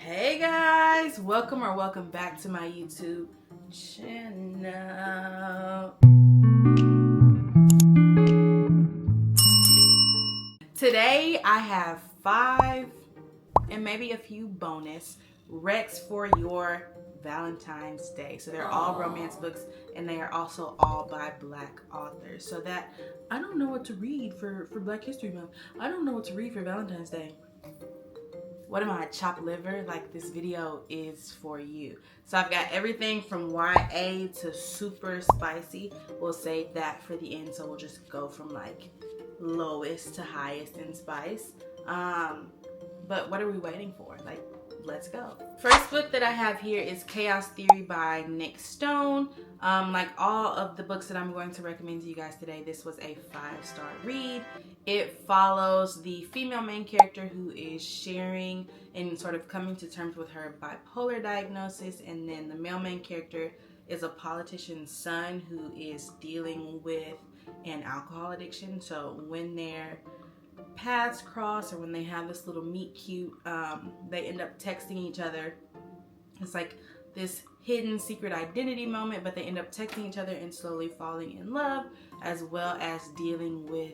Hey guys, welcome back to my YouTube channel. Today I have 5 and maybe a few bonus recs for your Valentine's Day. So they're all romance books and they are also all by Black authors. So that I don't know what to read for Black History Month. I don't know what to read for Valentine's Day. What am I, chopped liver? Like, this video is for you. So I've got everything from YA to super spicy. We'll save that for the end, so we'll just go from like lowest to highest in spice. But what are we waiting for? Like, let's go. First book that I have here is Chaos Theory by Nick Stone. Like all of the books that I'm going to recommend to you guys today, this was a 5-star read. It follows the female main character who is sharing and sort of coming to terms with her bipolar diagnosis, and then the male main character is a politician's son who is dealing with an alcohol addiction. So when their paths cross or when they have this little meet cute, they end up texting each other. It's like this hidden secret identity moment, but they end up texting each other and slowly falling in love, as well as dealing with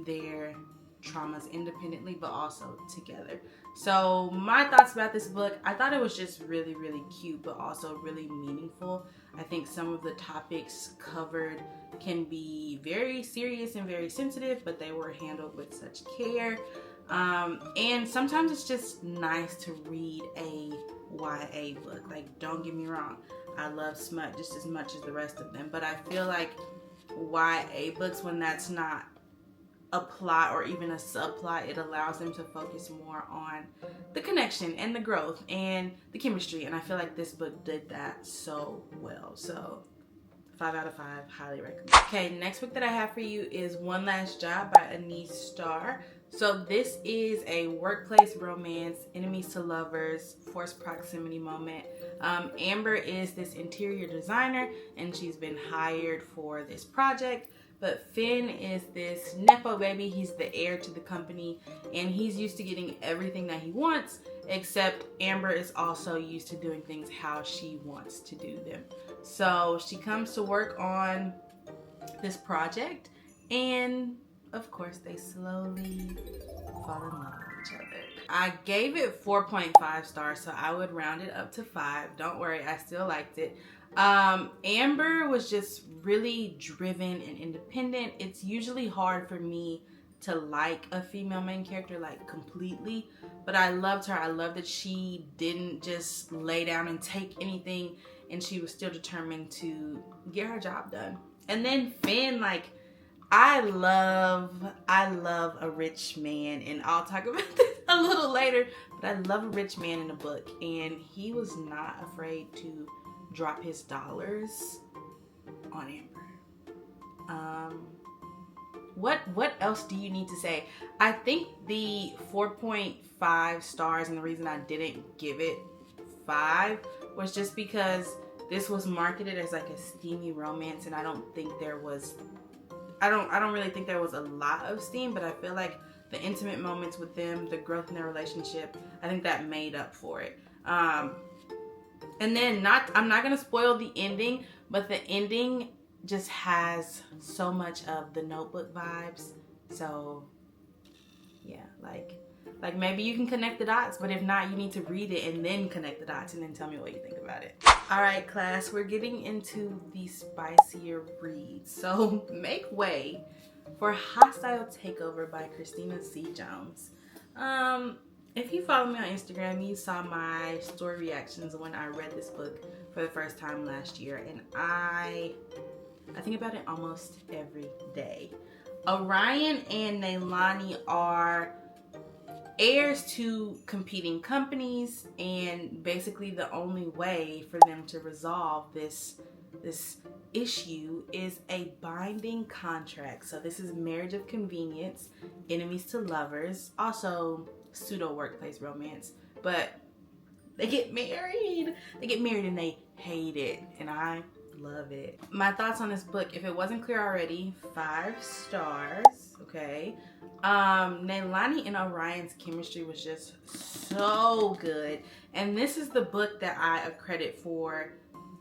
their traumas independently but also together. So my thoughts about this book, I thought it was just really cute but also really meaningful. I think some of the topics covered can be very serious and very sensitive, but they were handled with such care. And sometimes it's just nice to read a YA book. Like, don't get me wrong, I love smut just as much as the rest of them, but I feel like YA books, when that's not a plot or even a subplot, it allows them to focus more on the connection and the growth and the chemistry, and I feel like this book did that so well. So 5 out of 5, highly recommend. Okay, next book that I have for you is One Last Job by Anise Starre. So this is a workplace romance, enemies to lovers, forced proximity moment. Amber is this interior designer and she's been hired for this project. But Finn is this Nepo baby. He's the heir to the company and he's used to getting everything that he wants, except Amber is also used to doing things how she wants to do them. So she comes to work on this project and of course they slowly fall in love with each other. I gave it 4.5 stars, so I would round it up to 5. Don't worry, I still liked it. Amber was just really driven and independent. It's usually hard for me to like a female main character like completely, but I loved her. I love that she didn't just lay down and take anything, and she was still determined to get her job done. And then Finn, like, I love a rich man, and I'll talk about this a little later, but I love a rich man in a book, and he was not afraid to drop his dollars on Amber. What else do you need to say? I think the 4.5 stars, and the reason I didn't give it 5 was just because this was marketed as like a steamy romance, and I don't really think there was a lot of steam, but I feel like the intimate moments with them, the growth in their relationship, I think that made up for it. And then I'm not gonna spoil the ending, but the ending just has so much of the Notebook vibes. So yeah, like maybe you can connect the dots, but if not, you need to read it and then connect the dots and then tell me what you think about it. All right, class, we're getting into the spicier reads. So make way for Hostile Takeover by Christina C. Jones. If you follow me on Instagram, you saw my story reactions when I read this book for the first time last year, and I think about it almost every day. Orion and Neilani are heirs to competing companies, and basically the only way for them to resolve this issue is a binding contract. So this is marriage of convenience, enemies to lovers, also pseudo workplace romance, but they get married and they hate it, and I love it. My thoughts on this book, if it wasn't clear already, 5 stars, okay? Neilani and Orion's chemistry was just so good. And this is the book that I credit for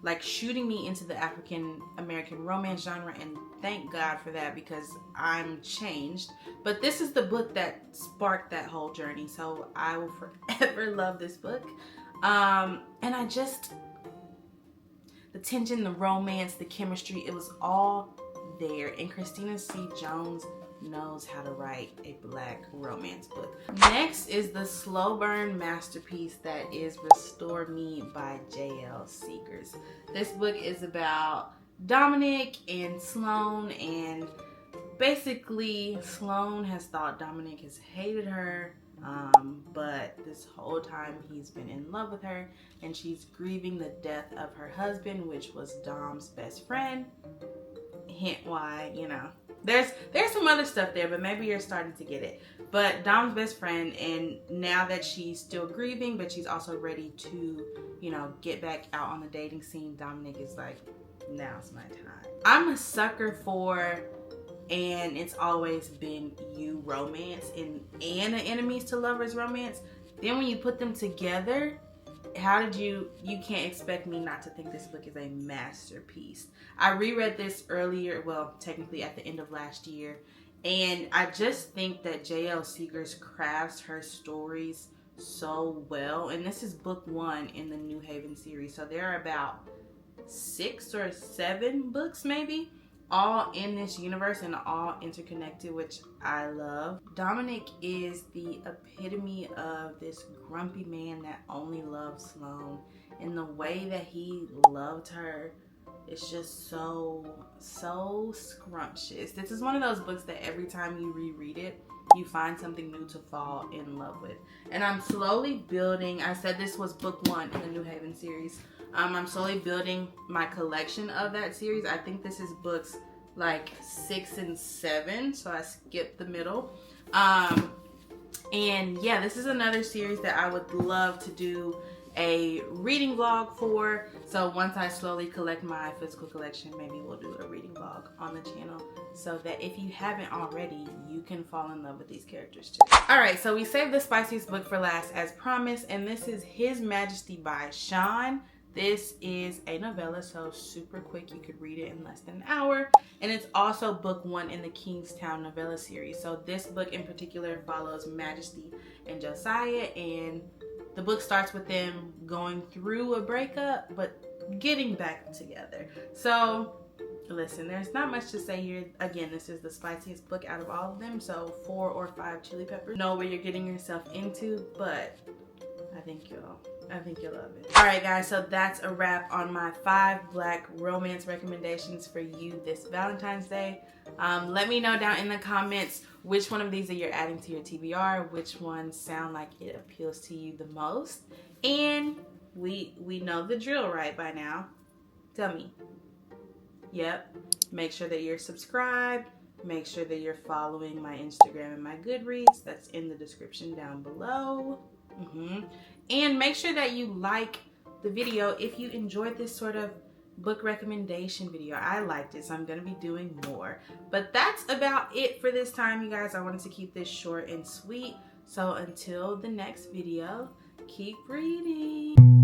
like shooting me into the African American romance genre, and thank God for that because I'm changed. But this is the book that sparked that whole journey, so I will forever love this book. And I just, the tension, the romance, the chemistry, it was all there. And Christina C. Jones knows how to write a Black romance book. Next is the slow burn masterpiece that is Restore Me by J.L. Seegars. This book is about Dominic and Sloane, and basically Sloane has thought Dominic has hated her, but this whole time he's been in love with her, and she's grieving the death of her husband, which was Dom's best friend. Hint why, you know, there's some other stuff there, but maybe you're starting to get it. But Dom's best friend, and now that she's still grieving, but she's also ready to, you know, get back out on the dating scene, Dominic is like, now's my time. I'm a sucker for And It's Always Been You romance and an enemies to lovers romance. Then when you put them together, how did you can't expect me not to think this book is a masterpiece. I reread this earlier, well, technically at the end of last year, and I just think that J.L. Seegars crafts her stories so well. And this is book 1 in the New Haven series, so there are about 6 or 7 books maybe, all in this universe and all interconnected, which I love. Dominic is the epitome of this grumpy man that only loves Sloane, and the way that he loved her is just so scrumptious. This is one of those books that every time you reread it, you find something new to fall in love with. And I'm slowly building, I said this was book 1 in the New Haven series. I'm slowly building my collection of that series. I think this is books like 6 and 7, so I skipped the middle. And yeah, this is another series that I would love to do a reading vlog for. So once I slowly collect my physical collection, maybe we'll do a reading vlog on the channel, so that if you haven't already, you can fall in love with these characters too. Alright, so we saved the spiciest book for last as promised, and this is His Majesty by Sean. This is a novella, so super quick. You could read it in less than an hour. And it's also book 1 in the Kingstown novella series. So this book in particular follows Majesty and Josiah, and the book starts with them going through a breakup, but getting back together. So listen, there's not much to say here. Again, this is the spiciest book out of all of them, so 4 or 5 chili peppers. Know what you're getting yourself into, but I think you'll love it. Alright guys, so that's a wrap on my 5 Black romance recommendations for you this Valentine's Day. Let me know down in the comments which one of these that you're adding to your TBR, which ones sound like it appeals to you the most. And we know the drill right by now. Tell me. Yep. Make sure that you're subscribed. Make sure that you're following my Instagram and my Goodreads. That's in the description down below. And make sure that you like the video if you enjoyed this sort of book recommendation video. I liked it, so I'm gonna be doing more. But that's about it for this time, you guys. I wanted to keep this short and sweet. So until the next video, keep reading.